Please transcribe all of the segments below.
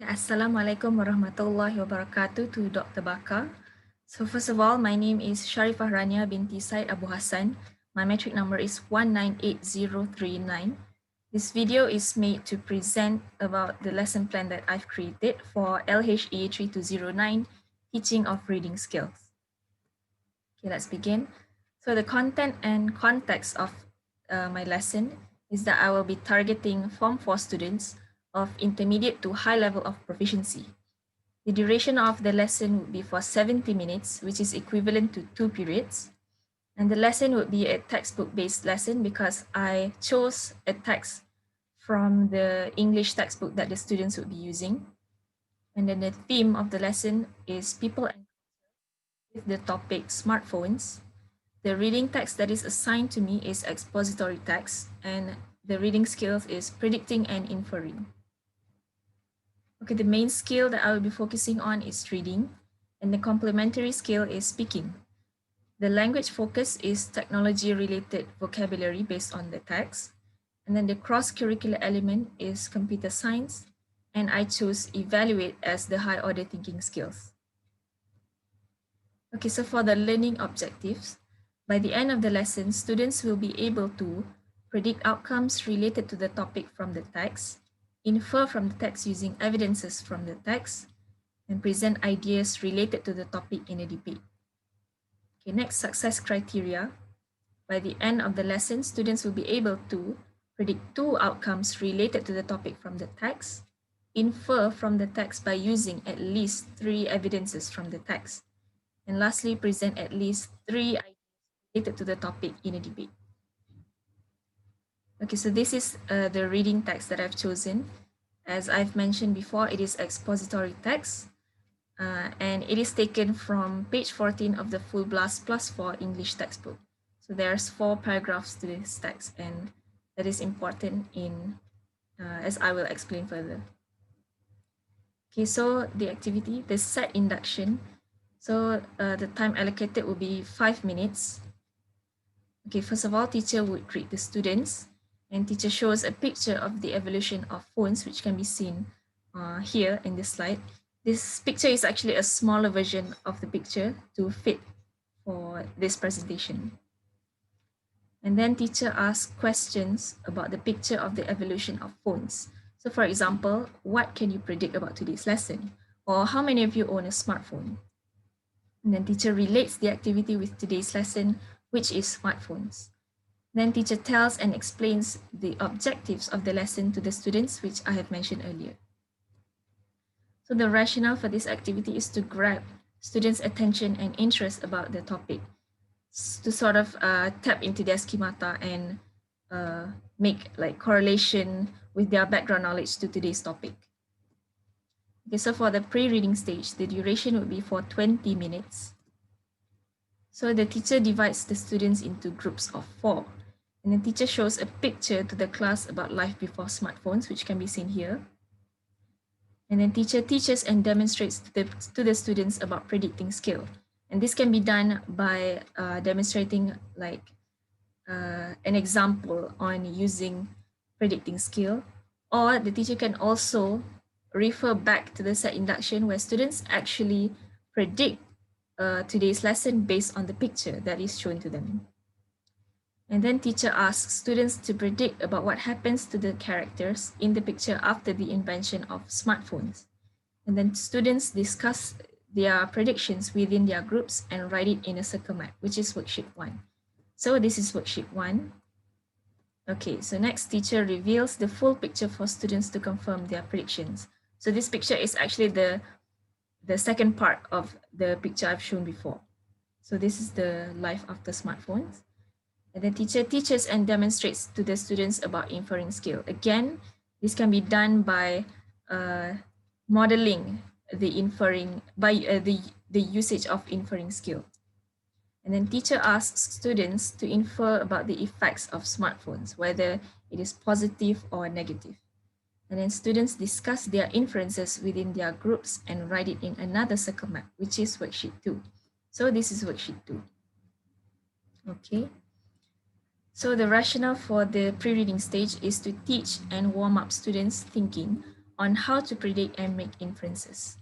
Assalamualaikum warahmatullahi wabarakatuh to Dr. Bakar. So first of all, my name is Sharifah Rania binti Said Abu Hassan. My metric number is 198039. This video is made to present about the lesson plan that I've created for LHE3209, Teaching of Reading Skills. Okay, let's begin. So the content and context of my lesson is that I will be targeting Form 4 students of intermediate to high level of proficiency. The duration of the lesson would be for 70 minutes, which is equivalent to 2 periods. And the lesson would be a textbook-based lesson because I chose a text from the English textbook that the students would be using. And then the theme of the lesson is people and with the topic smartphones. The reading text that is assigned to me is expository text, and the reading skills is predicting and inferring. Okay, the main skill that I will be focusing on is reading, and the complementary skill is speaking. The language focus is technology-related vocabulary based on the text, and then the cross-curricular element is computer science, and I choose evaluate as the high-order thinking skills. Okay, so for the learning objectives, by the end of the lesson, students will be able to predict outcomes related to the topic from the text, infer from the text using evidences from the text, and present ideas related to the topic in a debate. Okay, next, success criteria. By the end of the lesson, students will be able to predict 2 outcomes related to the topic from the text, infer from the text by using at least 3 evidences from the text, and lastly, present at least 3 ideas related to the topic in a debate. Okay, so this is the reading text that I've chosen. As I've mentioned before, it is expository text, and it is taken from page 14 of the Full Blast Plus 4 English textbook. So there's 4 paragraphs to this text, and that is important in as I will explain further. Okay, so the activity, the set induction. So the time allocated will be 5 minutes. Okay, first of all, teacher would greet the students, and teacher shows a picture of the evolution of phones, which can be seen here in this slide. This picture is actually a smaller version of the picture to fit for this presentation. And then teacher asks questions about the picture of the evolution of phones. So for example, what can you predict about today's lesson? Or how many of you own a smartphone? And then teacher relates the activity with today's lesson, which is smartphones. Then teacher tells and explains the objectives of the lesson to the students, which I have mentioned earlier. So the rationale for this activity is to grab students' attention and interest about the topic, to sort of tap into their schemata and make like correlation with their background knowledge to today's topic. Okay, so for the pre-reading stage, the duration would be for 20 minutes. So the teacher divides the students into groups of 4. And the teacher shows a picture to the class about life before smartphones, which can be seen here. And then teacher teaches and demonstrates to the students about predicting skill. And this can be done by demonstrating like an example on using predicting skill, or the teacher can also refer back to the set induction where students actually predict today's lesson based on the picture that is shown to them. And then teacher asks students to predict about what happens to the characters in the picture after the invention of smartphones. And then students discuss their predictions within their groups and write it in a circle map, which is worksheet 1. So this is worksheet 1. Okay, so next teacher reveals the full picture for students to confirm their predictions. So this picture is actually the second part of the picture I've shown before. So this is the life after smartphones. And the teacher teaches and demonstrates to the students about inferring skill. Again, this can be done by modeling the inferring, by the usage of inferring skill. And then teacher asks students to infer about the effects of smartphones, whether it is positive or negative. And then students discuss their inferences within their groups and write it in another circle map, which is worksheet 2. So this is worksheet 2. Okay. So the rationale for the pre-reading stage is to teach and warm up students' thinking on how to predict and make inferences.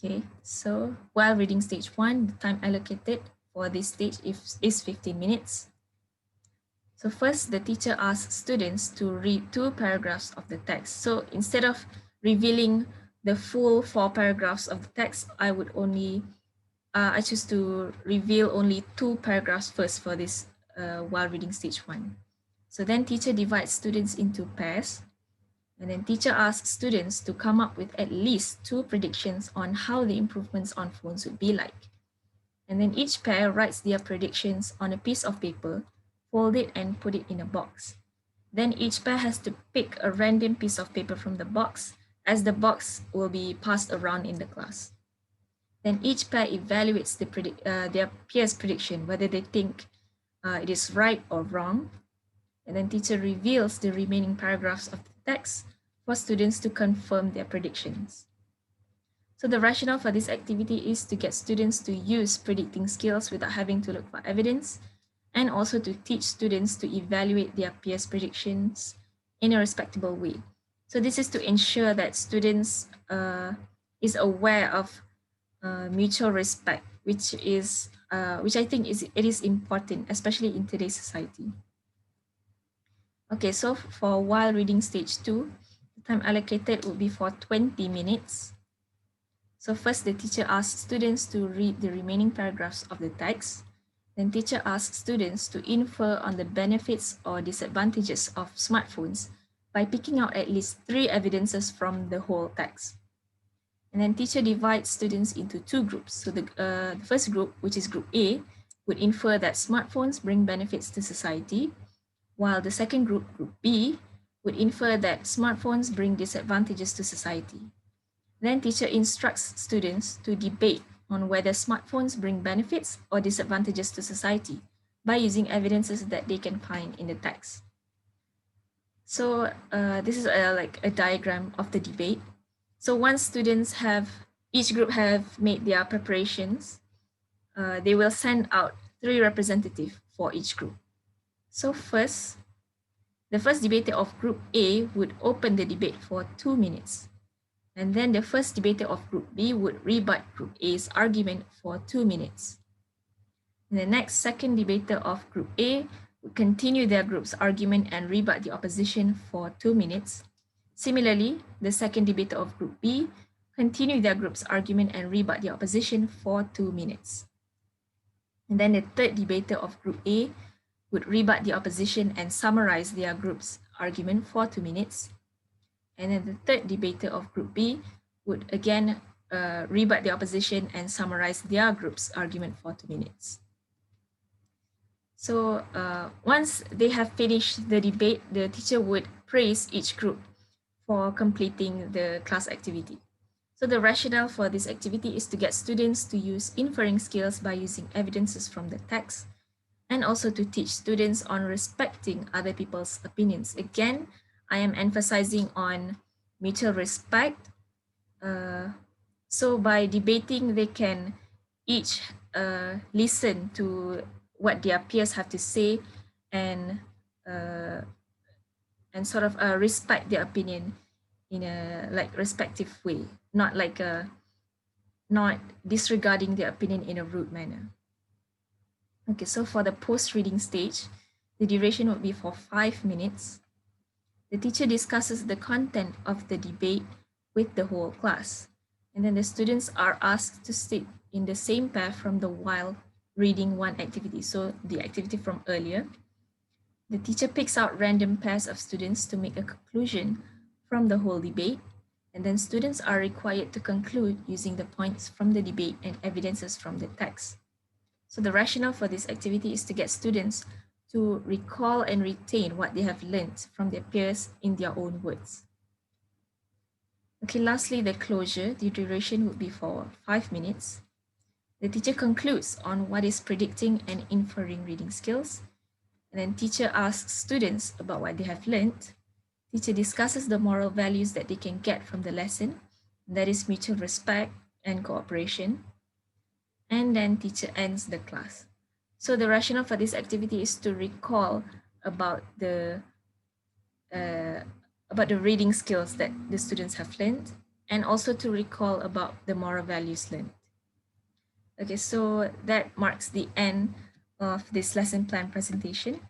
Okay, so while reading stage 1, the time allocated for this stage is 15 minutes. So first, the teacher asks students to read 2 paragraphs of the text. So instead of revealing the full 4 paragraphs of the text, I choose to reveal only 2 paragraphs first for this while reading stage 1. So then teacher divides students into pairs, and then teacher asks students to come up with at least 2 predictions on how the improvements on phones would be like. And then each pair writes their predictions on a piece of paper, fold it and put it in a box. Then each pair has to pick a random piece of paper from the box, as the box will be passed around in the class. Then each pair evaluates their peer's prediction, whether they think it is right or wrong. And then teacher reveals the remaining paragraphs of the text for students to confirm their predictions. So the rationale for this activity is to get students to use predicting skills without having to look for evidence, and also to teach students to evaluate their peers' predictions in a respectable way. So this is to ensure that students is aware of mutual respect, which I think it is important, especially in today's society. Okay, so for while reading stage 2, the time allocated would be for 20 minutes. So first, the teacher asks students to read the remaining paragraphs of the text. Then teacher asks students to infer on the benefits or disadvantages of smartphones by picking out at least 3 evidences from the whole text. And then teacher divides students into 2 groups. So the first group, which is group A, would infer that smartphones bring benefits to society, while the second group, group B, would infer that smartphones bring disadvantages to society. Then teacher instructs students to debate on whether smartphones bring benefits or disadvantages to society by using evidences that they can find in the text. So this is like a diagram of the debate. So once each group have made their preparations, they will send out 3 representatives for each group. So the first debater of group A would open the debate for 2 minutes. And then the first debater of group B would rebut group A's argument for 2 minutes. And the next second debater of group A would continue their group's argument and rebut the opposition for 2 minutes. Similarly, the second debater of group B continue their group's argument and rebut the opposition for 2 minutes. And then the third debater of group A would rebut the opposition and summarize their group's argument for 2 minutes. And then the third debater of group B would again rebut the opposition and summarize their group's argument for 2 minutes. So once they have finished the debate, the teacher would praise each group for completing the class activity. So the rationale for this activity is to get students to use inferring skills by using evidences from the text, and also to teach students on respecting other people's opinions. Again, I am emphasizing on mutual respect. So by debating, they can each listen to what their peers have to say and sort of respect their opinion in a like respective way, not disregarding their opinion in a rude manner. Okay, so for the post-reading stage, the duration would be for 5 minutes. The teacher discusses the content of the debate with the whole class. And then the students are asked to sit in the same pair from the while reading one activity. So the activity from earlier. The teacher picks out random pairs of students to make a conclusion from the whole debate. And then students are required to conclude using the points from the debate and evidences from the text. So the rationale for this activity is to get students to recall and retain what they have learned from their peers in their own words. Okay, lastly, the closure. The duration would be for 5 minutes. The teacher concludes on what is predicting and inferring reading skills. And then teacher asks students about what they have learned. Teacher discusses the moral values that they can get from the lesson. That is mutual respect and cooperation. And then teacher ends the class. So the rationale for this activity is to recall about the about the reading skills that the students have learned, and also to recall about the moral values learned. Okay, so that marks the end of this lesson plan presentation.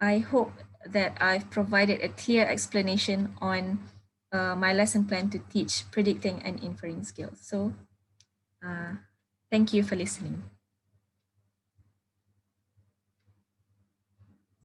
I hope that I've provided a clear explanation on my lesson plan to teach predicting and inferring skills. So thank you for listening.